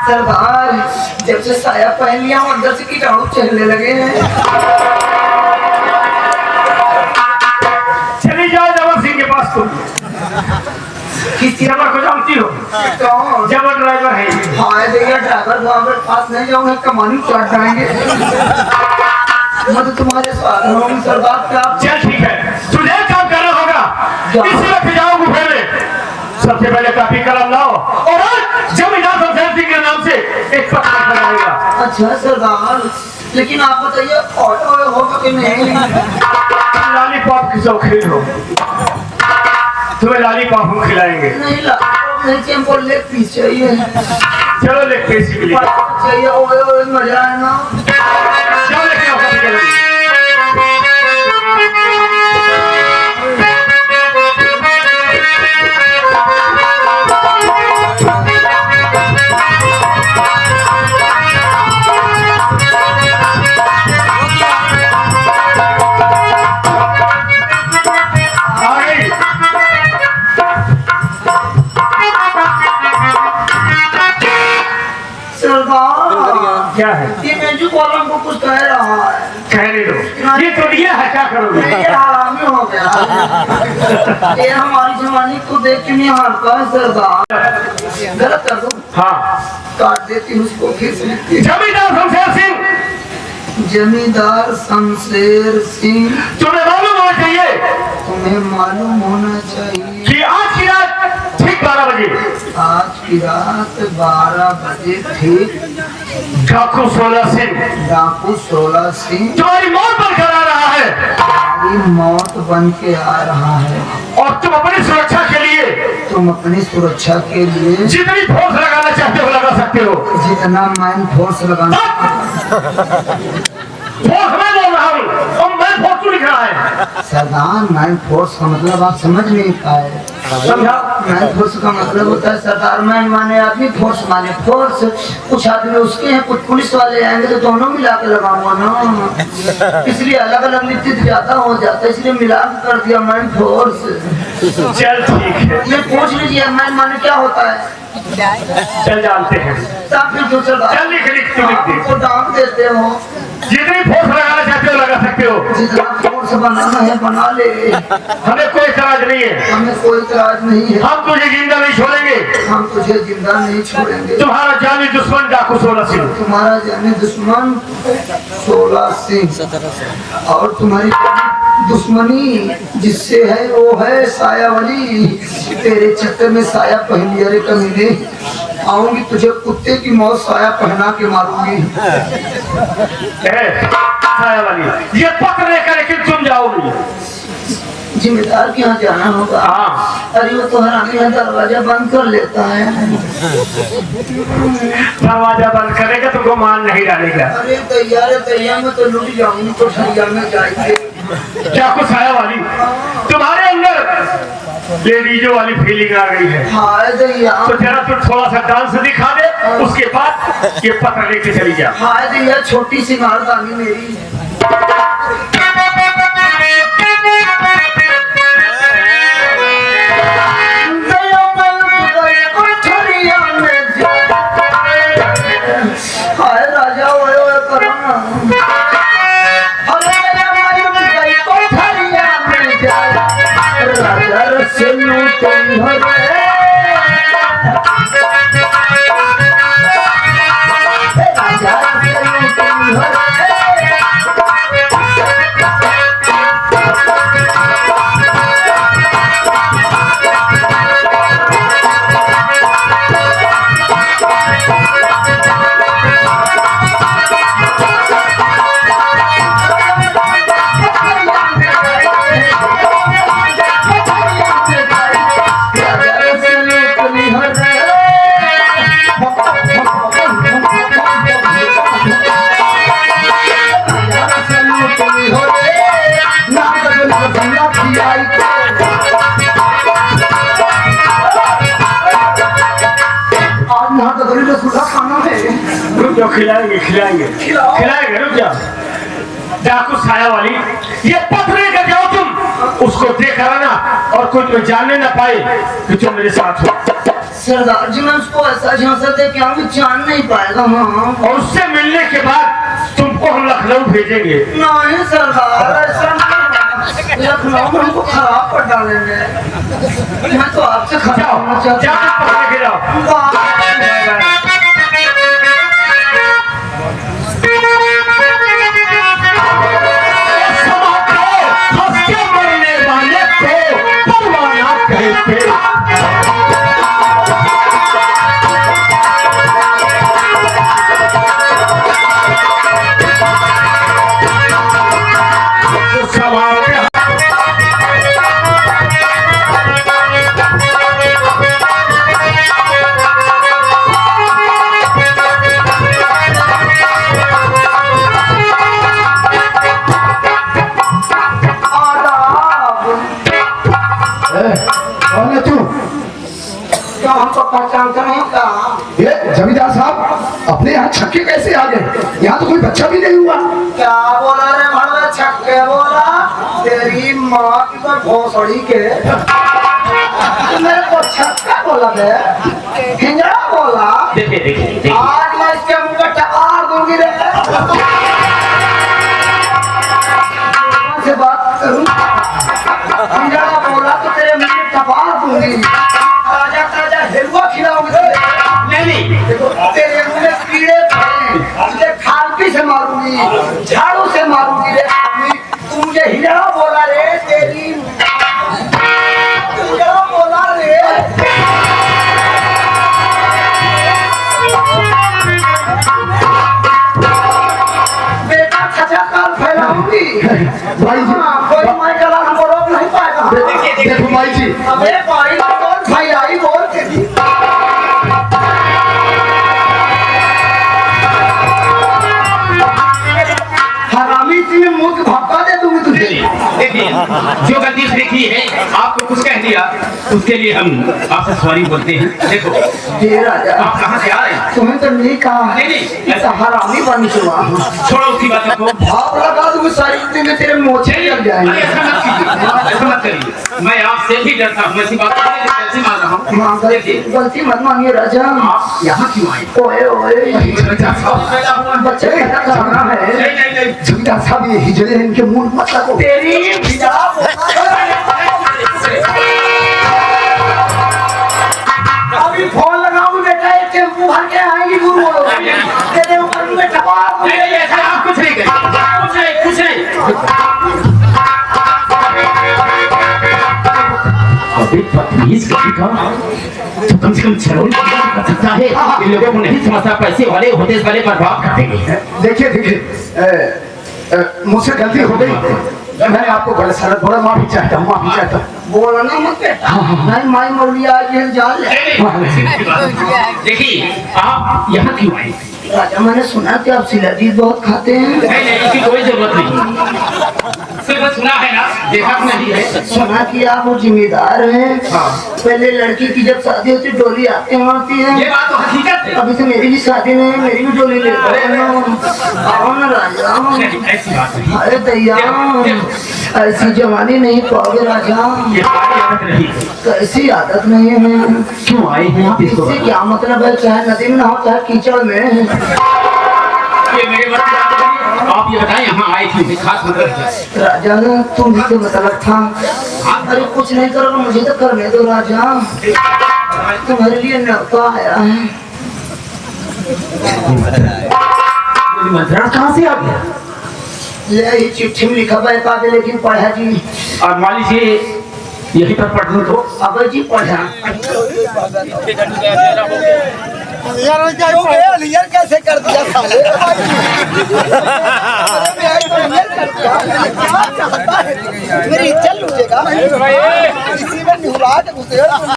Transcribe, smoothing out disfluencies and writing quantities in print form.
सरदार जब से साया पहन लिया हूँ अंदर से कीटाणु चलने लगे हैं। चली जाओ जबर सिंह के पास तुम। किस जबर को जानती हो? कौन? जबर ड्राइवर है। हाँ भैया ड्राइवर वहाँ पर पास नहीं जाऊंगा कमानी चाट जाएंगे। मैं तो तुम्हारे साथ हूँ सरदार क्या? चल ठीक है, तुझे काम करना होगा। इसी वक्त जाओ गुफे में, सबसे पहले काफी कलम लाओ और जमींदार शमशेर सिंह के नाम से एक पत्र बनाएगा। अच्छा सरदार, लेकिन आप बताइए ऑटो होगा कि नहीं? लॉलीपॉप की शौकीन हो, तुम्हें लॉलीपॉप हम खिलाएंगे। नहीं नहीं हमको लेग पीस चाहिए। चलो लेग पीस के लिए चाहिए। ओए ओए मजा है ना। चलो लेके आओ काफी कलम। क्या है? ये मेजू कॉलम को कुछ कह रहा है। कहने दो, ये तो दिया है, क्या करोगे? ये हरामी हो गया। ये हमारी जवानी को देख के नहीं हारता है सरदार। गलत कर दो। हाँ काट देती उसको फिर से। जमींदार शमशेर सिंह। जमींदार शमशेर सिंह। तुम्हें मालूम होना चाहिए, तुम्हें मालूम होना चाहिए कि आज की रात ठीक 12 बजे, आज की रात 12 बजे ठीक डाकू 16 सिंह डाकू 16 सिंह तुम्हारी मौत बनकर आ रहा है। तुम्हारी मौत बन के आ रहा है और तुम अपनी सुरक्षा के लिए, तुम अपनी सुरक्षा के लिए जितनी फोर्स लगाना चाहते हो लगा सकते हो। जितना मैन फोर्स लगाना। फोर्स मैं बोल रहा हूँ, और मैन फोर्स क्यों लिख रहा है? सरदार मैन फोर्स का मतलब आप समझ नहीं पाए। समझा? मैन फोर्स का मतलब होता है सरदार मैन माने आदमी, फोर्स माने फोर्स। कुछ आदमी उसके हैं, कुछ पुलिस वाले आएंगे तो दोनों मिला के लगाऊंगा ना, इसलिए अलग अलग निश्चित ज्यादा हो जाता है, इसलिए मिला के कर दिया मैन फोर्स। चल ठीक है, ये पूछ लीजिए मैन माने क्या होता है। चल जानते हैं। तब फिर जो सरदार चल लिख लिख तू लिख दे। आपको डांट देते हो। जितनी फोर्स लगाना चाहते हो लगा सकते हो। जितना फोर्स बनाना है बना ले, हमें कोई इतराज नहीं है। हमें कोई इतराज नहीं है। हम तुझे जिंदा नहीं छोड़ेंगे। हम तुझे जिंदा नहीं छोड़ेंगे। तुम्हारा जानी दुश्मन डाकू 16 सिंह। तुम्हारा जाने दुश्मन 16 सिंह और तुम्हारी दुश्मनी जिससे है वो है सायावली। तेरे चक्कर में साया पहन लिया रे कमीने, आऊंगी तुझे कुत्ते की मौत साया पहना के मारूंगी। सायावली ये पत्र लेकर लेकिन तुम जाओगी। जिम्मेदार के यहाँ जाना होगा। हाँ। अरे वो तो हरामी है, दरवाजा बंद कर लेता है। दरवाजा बंद करेगा तो गुमान नहीं डालेगा। अरे तैयार में तो लुट जाऊंगी तो ठैया में जाएंगे। क्या कुछ सायावली तुम्हारे अंदर लेडीजों वाली फीलिंग आ गई है? हाय दैया, तो जरा तू थोड़ा सा डांस दिखा दे, उसके बाद ये पत्र लेके चली जा। हाय दैया छोटी सी नारदानी मेरी। हाय राजा ओए ओए करो ना। राजा रसलू तुम हरे राजा रसलू तुम हरे। जो खिलाएंगे खिलाएंगे रुक जाओ। डाकू सायावली ये पत्र लेकर जाओ तुम उसको देख आना और कोई तुम्हें जानने ना पाए कि तुम मेरे साथ हो। सरदार जी मैं उसको ऐसा झांसा दे के आऊंगी जान नहीं पाएगा। हाँ और उससे मिलने के बाद तुमको हम लखनऊ भेजेंगे। नहीं सरदार ऐसा नहीं, लखनऊ में हमको खराब कर डालेंगे। मैं तो आपसे खराब होना चाहता जाओ पकड़ के जाओ। पहचानता नहीं का। ये जमींदार साहब अपने यहाँ छक्के कैसे आ गए? यहाँ तो कोई बच्चा भी नहीं हुआ। क्या बोला रे भड़वा छक्के बोला? तेरी माँ की तो भोसड़ी के मेरे को छक्का बोला बे, हिंजड़ा बोला। देखिए देखिए देखिए आज मैं इसके मुंह पे टकार दूंगी रे। से बात करूं हिंजड़ा बोला तो तेरे मुंह में टकार दूंगी। ताजा ताजा हिलवा खिलाऊंगी तुझे। नहीं देखो तेरे मुंह में कीड़े पड़े, तुझे खालपी से मारूंगी, झाड़ू से मारूंगी रे। तू मुझे हिजड़ा बोला रे, तेरी हिजड़ा बोला रे। बेटा खचा काल फैलाऊंगी भाई जी, कोई मैं गला हमको रोक नहीं पाएगा। देखो भाई जी, अबे भाई कौन भाई आई बोल के दी। हरामी सी मुंह भक्का दे दूंगी तुझे। देखिए जो गलती उसने की है आपको कुछ कह दिया उसके लिए हम आपसे सॉरी बोलते हैं। देखो ये राजा आप कहाँ से आ रहे हैं? तुम्हें तो नहीं कहा है नहीं, ऐसा हरामी बन चुका। छोड़ो उसकी बातों को। भाप लगा दूंगी सारी जिंदगी में तेरे मोछे लग अरे जाएंगे। ऐसा मत कीजिए, ऐसा मत करिए। मैं आपसे भी डरता हूँ, ऐसी बात कैसे मान रहा हूँ। हाँ, देखिए गलती मत मानिए राजा। आप यहाँ क्यों आए? ओए ओए बच्चे पैदा करना है। नहीं जमींदार साहब ये हिजड़े हैं, इनके मुंह मत लगो। तेरी हिजड़ा अभी फोन लगाऊंगी बेटा, एक टेम्पू भर के आएंगी गुरु तेरे ऊपर में टपा ऐसा आप कुछ नहीं करें, कुछ नहीं अभी बदतमीज कभी का तो कम से कम छलोनी कर सकता है। इन लोगों को नहीं समझता पैसे वाले होते वाले बर्बाद कर देंगे। देखिए देखिए मुझसे गलती हो गई, मैंने आपको गलत सलत बोला, माफी चाहता हूँ, माफी चाहता हूँ। बोलना मत बेटा। नहीं माई मौलिया आज ये जान ले। देखिए आप यहाँ क्यों आए? राजा मैंने सुना कि आप सिलाजी बहुत खाते हैं। नहीं इसकी कोई जरूरत नहीं, सिर्फ सुना है ना, देखा नहीं है। सुना कि आप वो जिम्मेदार हैं। पहले लड़की की जब शादी होती है डोली आते होती है। ये बात तो हकीकत है। अभी तो मेरी भी शादी नहीं है, मेरी भी डोली ले आओ ना राजा। ऐसी बात नहीं, अरे दैया ऐसी जवानी नहीं पाओगे राजा। ये हमारी आदत नहीं। कैसी आदत नहीं है। क्यों आए हैं आप इसको? इससे क्या मतलब है, चाहे नदी में ना हो चाहे कीचड़ में। ये मेरे बात की बात करिए। आप ये बताएं यहाँ आए थे खास मतलब क्या? राजा ना तुम ही से मतलब था। अरे कुछ नहीं करोगे मुझे तो करने दो राजा, तुम्हारे लिए न्योता आया है। मद्रास कहाँ से आ गया? ये चिट्ठी में लिखा हुआ है कागज, लेकिन पढ़ा जी। और मान लीजिए यही पर पढ़ दूं तो? अब जी पढ़ा यार कैसे कर दिया साले? मेरी इज्जत लूटेगा इसी में निहुरा के घुसे।